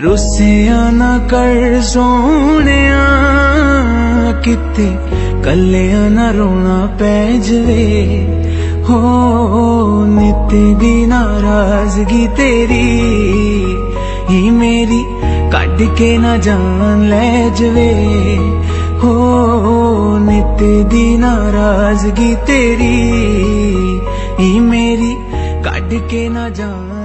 रुसिया ना कर सोहणिया किते कलिया ना रोना पै जवे हो नित दी नाराजगी तेरी ही मेरी कड के ना जान ले जवे हो नित दी नाराजगी तेरी ही मेरी कड के ना जान